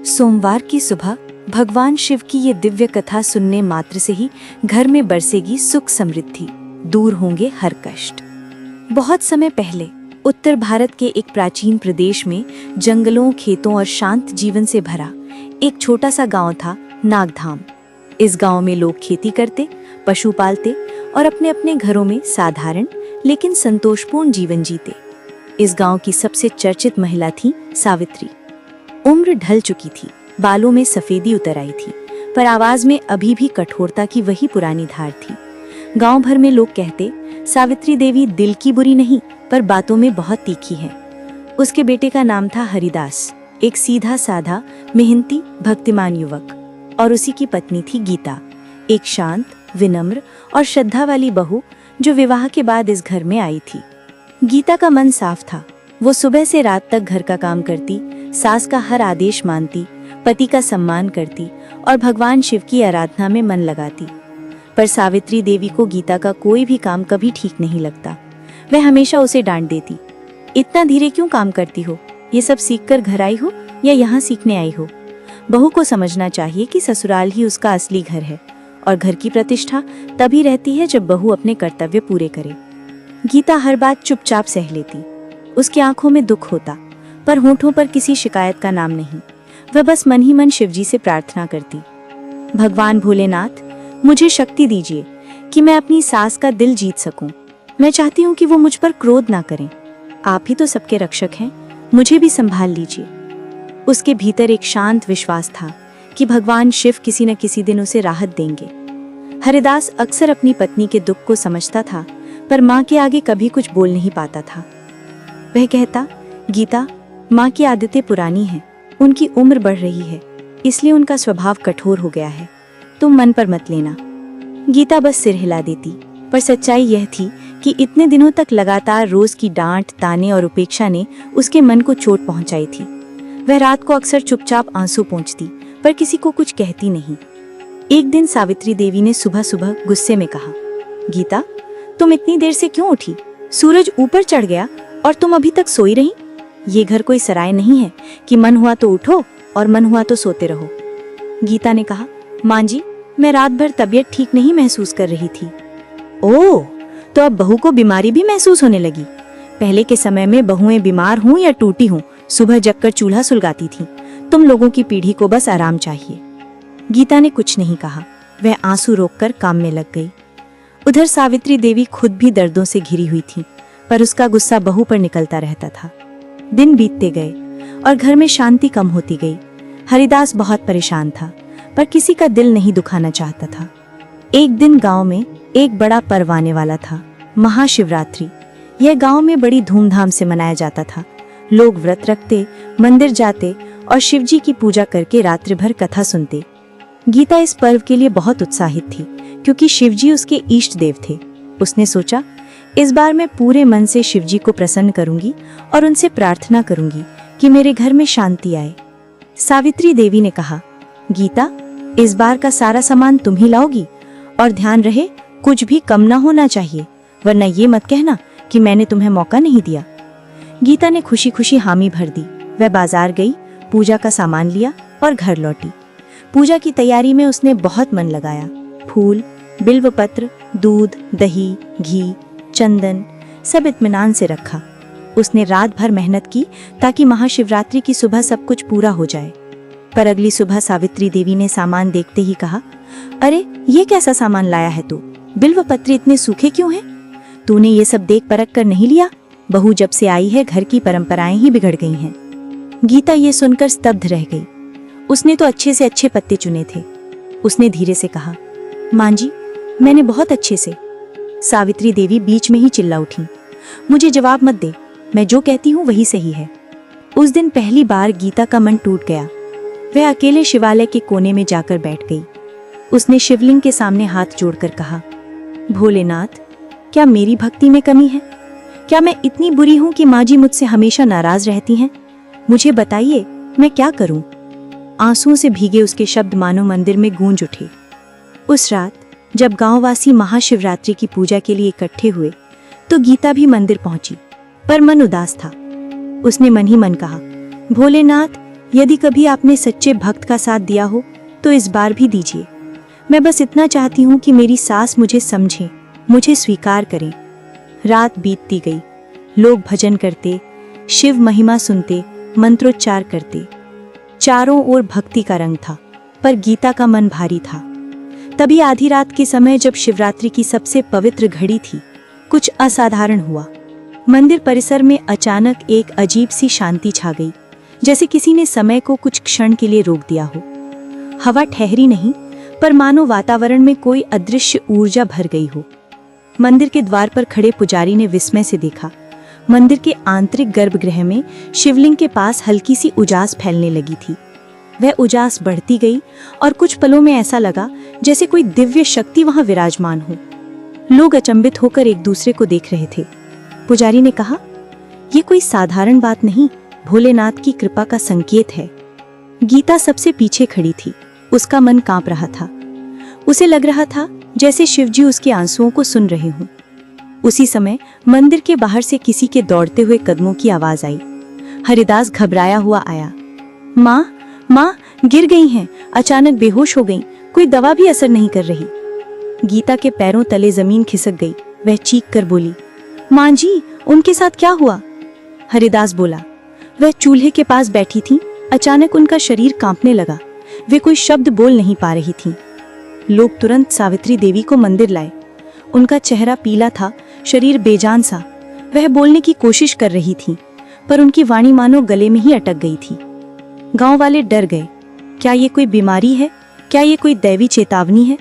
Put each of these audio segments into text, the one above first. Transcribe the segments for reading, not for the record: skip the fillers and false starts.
सोमवार की सुबह भगवान शिव की ये दिव्य कथा सुनने मात्र से ही घर में बरसेगी सुख समृद्धि, दूर होंगे हर कष्ट। बहुत समय पहले उत्तर भारत के एक प्राचीन प्रदेश में जंगलों, खेतों और शांत जीवन से भरा एक छोटा सा गांव था, नागधाम। इस गांव में लोग खेती करते, पशु पालते और अपने अपने घरों में साधारण लेकिन संतोषपूर्ण जीवन जीते। इस गांव की सबसे चर्चित महिला थी सावित्री। उम्र ढल चुकी थी, बालों में सफेदी उतर आई थी, पर आवाज में अभी भी कठोरता की वही पुरानी धार थी। गांव भर में लोग कहते, सावित्री देवी दिल की बुरी नहीं पर बातों में बहुत तीखी है। उसके बेटे का नाम था हरिदास, एक सीधा साधा मेहनती भक्तिमान युवक, और उसी की पत्नी थी गीता, एक शांत, विनम्र और श्रद्धा वाली बहू जो विवाह के बाद इस घर में आई थी। गीता का मन साफ था। वो सुबह से रात तक घर का काम करती, सास का हर आदेश मानती, पति का सम्मान करती और भगवान शिव की आराधना में मन लगाती। पर सावित्री देवी को गीता का कोई भी काम कभी ठीक नहीं लगता। वह हमेशा उसे डांट देती, इतना धीरे क्यों काम करती हो? ये सब सीखकर घर आई हो या यहाँ सीखने आई हो? बहू को समझना चाहिए कि ससुराल ही उसका असली घर है और घर की प्रतिष्ठा तभी रहती है जब बहू अपने कर्तव्य पूरे करे। गीता हर बात चुपचाप सह लेती। उसकी आंखों में दुख होता, पर होठों पर किसी शिकायत का नाम नहीं। वह बस मन ही मन शिवजी से प्रार्थना करती, भगवान भोलेनाथ, मुझे शक्ति दीजिए कि मैं अपनी सास का दिल जीत सकूं। मैं चाहती हूँ कि वो मुझ पर क्रोध ना करें। आप ही तो सबके रक्षक हैं, मुझे भी संभाल लीजिए। उसके भीतर एक शांत विश्वास था कि भगवान शिव किसी न किसी दिन उसे राहत देंगे। हरिदास अक्सर अपनी पत्नी के दुख को समझता था, पर माँ के आगे कभी कुछ बोल नहीं पाता था। वह कहता, गीता, माँ की आदतें पुरानी हैं, उनकी उम्र बढ़ रही है, इसलिए उनका स्वभाव कठोर हो गया है, तुम मन पर मत लेना। गीता बस सिर हिला देती, पर सच्चाई यह थी कि इतने दिनों तक लगातार रोज की डांट, ताने और उपेक्षा ने उसके मन को चोट पहुंचाई थी। वह रात को अक्सर चुपचाप आंसू पोंछती, पर किसी को कुछ कहती नहीं। एक दिन सावित्री देवी ने सुबह सुबह गुस्से में कहा, गीता, तुम इतनी देर से क्यों उठी? सूरज ऊपर चढ़ गया और तुम अभी तक सोई रही? ये घर कोई सराय नहीं है कि मन हुआ तो उठो और मन हुआ तो सोते रहो। गीता ने कहा, माँ जी, मैं रात भर तबीयत ठीक नहीं महसूस कर रही थी। ओह, तो अब बहू को बीमारी भी महसूस होने लगी। पहले के समय में बहुएं बीमार हों या टूटी हों, सुबह जगकर चूल्हा सुलगाती थीं। तुम लोगों की पीढ़ी को बस आराम चाहिए। गीता ने कुछ नहीं कहा। वह आंसू रोककर काम में लग गई। उधर सावित्री देवी खुद भी दर्दों से घिरी हुई थी, पर उसका गुस्सा बहू पर निकलता रहता था। दिन बीतते गए और घर में शांति कम होती गई। हरिदास बहुत परेशान था, पर किसी का दिल नहीं दुखाना चाहता था। एक दिन गांव में एक बड़ा पर्व आने वाला था, महाशिवरात्रि। यह गांव में बड़ी धूमधाम से मनाया जाता था। लोग व्रत रखते, मंदिर जाते और शिवजी की पूजा करके रात्रि भर कथा सुनते। गीता इस पर्व के लिए बहुत उत्साहित थी, क्योंकि शिवजी उसके इष्ट देव थे। उसने सोचा, इस बार मैं पूरे मन से शिवजी को प्रसन्न करूंगी और उनसे प्रार्थना करूंगी कि मेरे घर में शांति आए। सावित्री देवी ने कहा, गीता, इस बार का सारा सामान तुम ही लाओगी और ध्यान रहे कुछ भी कम ना होना चाहिए, वरना ये मत कहना कि मैंने तुम्हें मौका नहीं दिया। गीता ने खुशी खुशी हामी भर दी। वह बाजार गई, पूजा का सामान लिया और घर लौटी। पूजा की तैयारी में उसने बहुत मन लगाया। फूल, बिल्वपत्र, दूध, दही, घी, चंदन सब इत्मीनान से रखा। उसने रात भर मेहनत की ताकि महाशिवरात्रि की सुबह सब कुछ पूरा हो जाए। पर अगली सुबह सावित्री देवी ने सामान देखते ही कहा, अरे ये कैसा सामान लाया है तू? बिल्वपत्र इतने सूखे क्यों हैं? तूने ये सब देख परख कर नहीं लिया? बहू जब से आई है घर की परंपराएं ही बिगड़ गई हैं। गीता ये सुनकर स्तब्ध रह गई। उसने तो अच्छे से अच्छे पत्ते चुने थे। उसने धीरे से कहा, माँ जी, मैंने बहुत अच्छे से। सावित्री देवी बीच में ही चिल्ला उठी, मुझे जवाब मत दे, मैं जो कहती हूँ वही सही है। उस दिन पहली बार गीता का मन टूट गया। वह अकेले शिवालय के कोने में जाकर बैठ गई। उसने शिवलिंग के सामने हाथ जोड़कर कहा, भोलेनाथ, क्या मेरी भक्ति में कमी है? क्या मैं इतनी बुरी हूं कि माँ जी मुझसे हमेशा नाराज रहती हैं? मुझे बताइए, मैं क्या करूं? आंसुओं से भीगे उसके शब्द मानो मंदिर में गूंज उठे। उस रात जब गांववासी महाशिवरात्रि की पूजा के लिए इकट्ठे हुए, तो गीता भी मंदिर पहुंची, पर मन उदास था। उसने मन ही मन कहा, भोलेनाथ, यदि कभी आपने सच्चे भक्त का साथ दिया हो तो इस बार भी दीजिए। मैं बस इतना चाहती हूँ कि मेरी सास मुझे समझे, मुझे स्वीकार करें। रात बीतती गई। लोग भजन करते, शिव महिमा सुनते, मंत्रोच्चार करते। चारों ओर भक्ति का रंग था, पर गीता का मन भारी था। तभी आधी रात के समय, जब शिवरात्रि की सबसे पवित्र घड़ी थी, कुछ असाधारण हुआ। मंदिर परिसर में अचानक एक अजीब सी शांति छा गई, जैसे किसी ने समय को कुछ क्षण के लिए रोक दिया हो। हवा ठहरी नहीं, पर मानो वातावरण में कोई अदृश्य ऊर्जा भर गई हो। मंदिर के द्वार पर खड़े पुजारी ने विस्मय से देखा। मंदिर के आंतरिक गर्भगृह में शिवलिंग के पास हल्की सी उजास फैलने लगी थी। वह उजास बढ़ती गई और कुछ पलों में ऐसा लगा जैसे कोई दिव्य शक्ति वहां विराजमान हो। लोग अचंभित होकर एक दूसरे को देख रहे थे। पुजारी ने कहा, यह कोई साधारण बात नहीं, भोलेनाथ की कृपा का संकेत है। गीता सबसे पीछे खड़ी थी। उसका मन कांप रहा था। उसे लग रहा था जैसे शिवजी उसके आंसुओं को सुन रहे हों। उसी समय मंदिर के बाहर से किसी के दौड़ते हुए कदमों की आवाज आई। हरिदास घबराया हुआ आया। माँ, माँ गिर गई हैं, अचानक बेहोश हो गईं, कोई दवा भी असर नहीं कर रही। गीता के पैरों तले जमीन खिसक गई। वह चीख कर बोली, माँ जी, उनके साथ क्या हुआ? हरिदास बोला, वह चूल्हे के पास बैठी थीं, अचानक उनका शरीर कांपने लगा। वे कोई शब्द बोल नहीं पा रही थीं। लोग तुरंत सावित्री देवी को मंदिर लाए। उनका चेहरा पीला था, शरीर बेजान सा। वह बोलने की कोशिश कर रही थीं, पर उनकी वाणी मानो गले में ही अटक गई थी। गांव वाले डर गए। क्या ये कोई बीमारी है? क्या ये कोई दैवी चेतावनी है?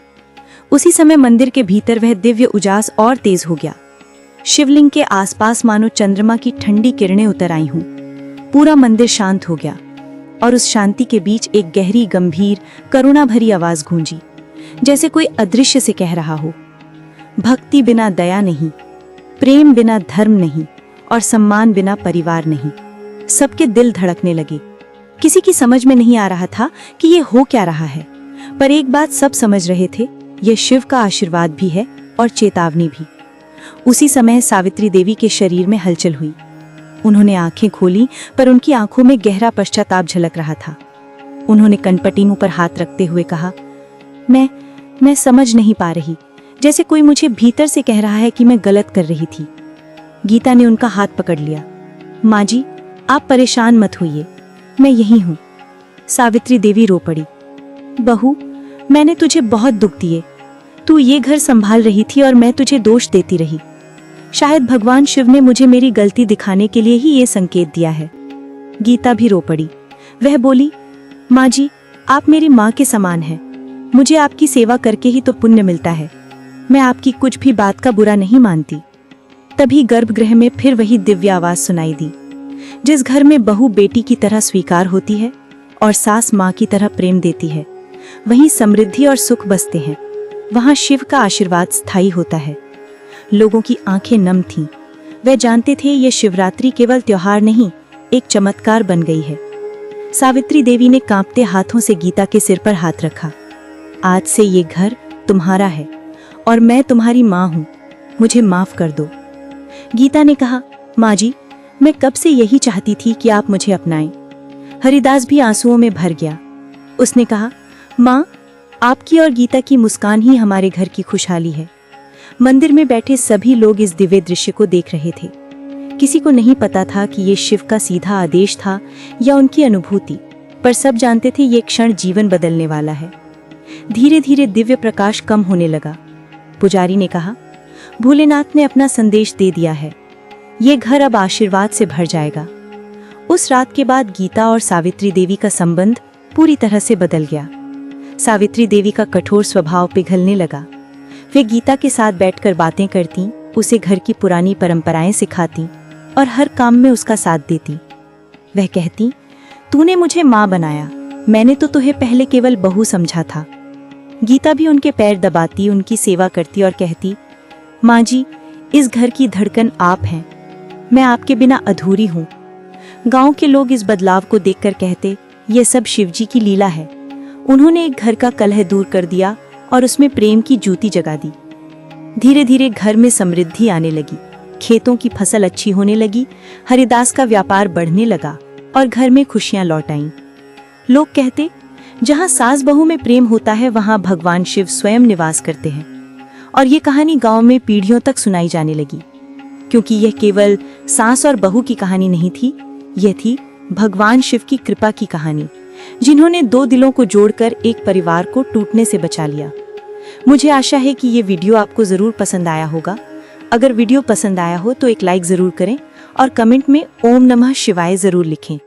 उसी समय मंदिर के भीतर वह दिव्य उजास और तेज हो गया। शिवलिंग के आसपास मानो चंद्रमा की ठंडी किरणें उतर आई हों। पूरा मंदिर शांत हो गया और उस शांति के बीच एक गहरी, गंभीर, करुणा भरी आवाज गूंजी, जैसे कोई अदृश्य से कह रहा हो, भक्ति बिना दया नहीं, प्रेम बिना धर्म नहीं, और सम्मान बिना परिवार नहीं। सबके दिल धड़कने लगे। किसी की समझ में नहीं आ रहा था कि ये हो क्या रहा है, पर एक बात सब समझ रहे थे, यह शिव का आशीर्वाद भी है और चेतावनी भी। उसी समय सावित्री देवी के शरीर में हलचल हुई। उन्होंने आंखें खोली, पर उनकी आंखों में गहरा पश्चाताप झलक रहा था। उन्होंने कनपटी मुंह पर हाथ रखते हुए कहा, मैं समझ नहीं पा रही, जैसे कोई मुझे भीतर से कह रहा है कि मैं गलत कर रही थी। गीता ने उनका हाथ पकड़ लिया। माँ जी, आप परेशान मत होइए, मैं यहीं हूँ। सावित्री देवी रो पड़ी। बहू, मैंने तुझे बहुत दुख दिए। तू ये घर संभाल रही थी और मैं तुझे दोष देती रही। शायद भगवान शिव ने मुझे मेरी गलती दिखाने के लिए ही ये संकेत दिया है। गीता भी रो पड़ी। वह बोली, माँ जी, आप मेरी माँ के समान हैं। मुझे आपकी सेवा करके ही तो पुण्य मिलता है। मैं आपकी कुछ भी बात का बुरा नहीं मानती। तभी गर्भगृह में फिर वही दिव्य आवाज सुनाई दी। जिस घर में बहू बेटी की तरह स्वीकार होती है और सास माँ की तरह प्रेम देती है, वहीं समृद्धि और सुख बसते हैं। वहां शिव का आशीर्वाद स्थायी होता है। लोगों की आंखें नम थीं। वे जानते थे ये शिवरात्रि केवल त्योहार नहीं, एक चमत्कार बन गई है। सावित्री देवी ने कांपते हाथों से गीता के सिर पर हाथ रखा। आज से ये घर तुम्हारा है और मैं तुम्हारी माँ हूँ, मुझे माफ कर दो। गीता ने कहा, माँ जी, मैं कब से यही चाहती थी कि आप मुझे अपनाएं। हरिदास भी आंसुओं में भर गया। उसने कहा, माँ, आपकी और गीता की मुस्कान ही हमारे घर की खुशहाली है। मंदिर में बैठे सभी लोग इस दिव्य दृश्य को देख रहे थे। किसी को नहीं पता था कि ये शिव का सीधा आदेश था या उनकी अनुभूति, पर सब जानते थे ये क्षण जीवन बदलने वाला है। धीरे धीरे दिव्य प्रकाश कम होने लगा। पुजारी ने कहा, भोलेनाथ ने अपना संदेश दे दिया है। ये घर अब आशीर्वाद से भर जाएगा। उस रात के बाद गीता और सावित्री देवी का संबंध पूरी तरह से बदल गया। सावित्री देवी का कठोर स्वभाव पिघलने लगा। वे गीता के साथ बैठकर बातें करती, उसे घर की पुरानी परंपराएं सिखाती और हर काम में उसका साथ देती। वह कहती, तूने मुझे माँ बनाया, मैंने तो तुम्हें पहले केवल बहू समझा था। गीता भी उनके पैर दबाती, उनकी सेवा करती और कहती, माँ जी, इस घर की धड़कन आप हैं, मैं आपके बिना अधूरी हूँ। गांव के लोग इस बदलाव को देखकर कहते, यह सब शिवजी की लीला है। उन्होंने एक घर का कलह दूर कर दिया और उसमें प्रेम की ज्योति जगा दी। धीरे धीरे घर में समृद्धि आने लगी, खेतों की फसल अच्छी होने लगी, हरिदास का व्यापार बढ़ने लगा और घर में खुशियां लौट आईं। लोग कहते, जहाँ सास बहू में प्रेम होता है वहाँ भगवान शिव स्वयं निवास करते हैं। और ये कहानी गांव में पीढ़ियों तक सुनाई जाने लगी, क्योंकि यह केवल सास और बहू की कहानी नहीं थी, यह थी भगवान शिव की कृपा की कहानी, जिन्होंने दो दिलों को जोड़कर एक परिवार को टूटने से बचा लिया। मुझे आशा है कि ये वीडियो आपको ज़रूर पसंद आया होगा। अगर वीडियो पसंद आया हो तो एक लाइक ज़रूर करें और कमेंट में ओम नमः शिवाय ज़रूर लिखें।